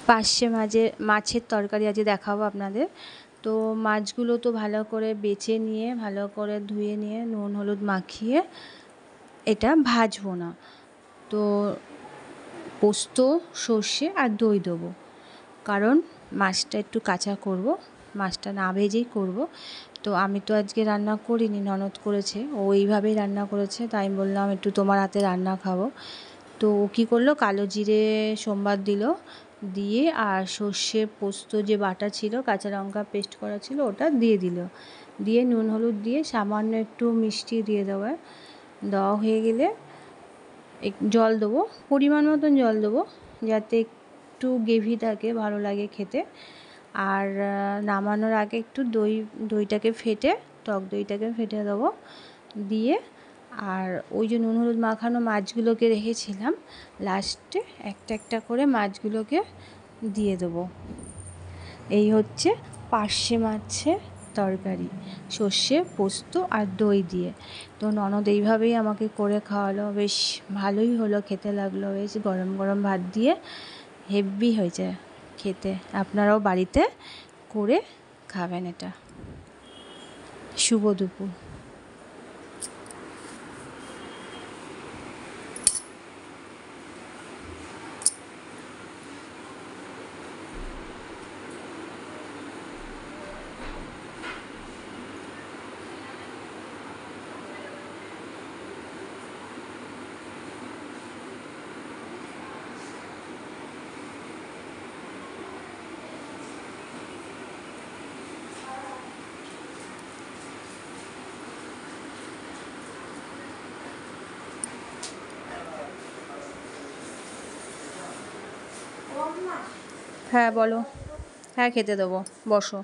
পার্শে মাছের তরকারি আজকে দেখাবো আপনাদের। তো মাছগুলো তো ভালো করে বেছে নিয়ে ভালো করে ধুয়ে নিয়ে নুন হলুদ মাখিয়ে এটা ভাজবো না। তো পোস্ত সর্ষে আর দই দেবো, কারণ মাছটা একটু কাঁচা করব, মাছটা না ভেজেই করব। তো আমি তো আজকে রান্না করিনি, ননদ করেছে, ও এইভাবেই রান্না করেছে। তাই আমি বললাম একটু তোমার হাতে রান্না খাবো। তো ও কী করলো, কালো জিরে সোমবার দিল, দিয়ে আর সর্ষে পোস্ত যে বাটা ছিল, কাঁচা লঙ্কা পেস্ট করা ছিল, ওটা দিয়ে দিল। দিয়ে নুন হলুদ দিয়ে সামান্য একটু মিষ্টি দিয়ে দেওয়া হয়ে গেলে জল দেবো, পরিমাণ মতন জল দেবো, যাতে একটু গ্রেভি থাকে, ভালো লাগে খেতে। আর নামানোর আগে একটু দইটাকে ফেটে, টক দইটাকে ফেটে দেবো। দিয়ে আর ওই যে নুন হলুদ মাখানো মাছগুলোকে রেখেছিলাম, লাস্টে একটা একটা করে মাছগুলোকে দিয়ে দেবো। এই হচ্ছে পার্শে মাছের তরকারি, সর্ষে পোস্ত আর দই দিয়ে। তো ননদ এইভাবেই আমাকে করে খাওয়ালো, বেশ ভালোই হলো, খেতে লাগলো বেশ। গরম গরম ভাত দিয়ে হেভি হয়েছে খেতে। আপনারাও বাড়িতে করে খাবেন এটা। শুভ দুপুর। হ্যাঁ বলো। হ্যাঁ খেতে দেবো, বসো।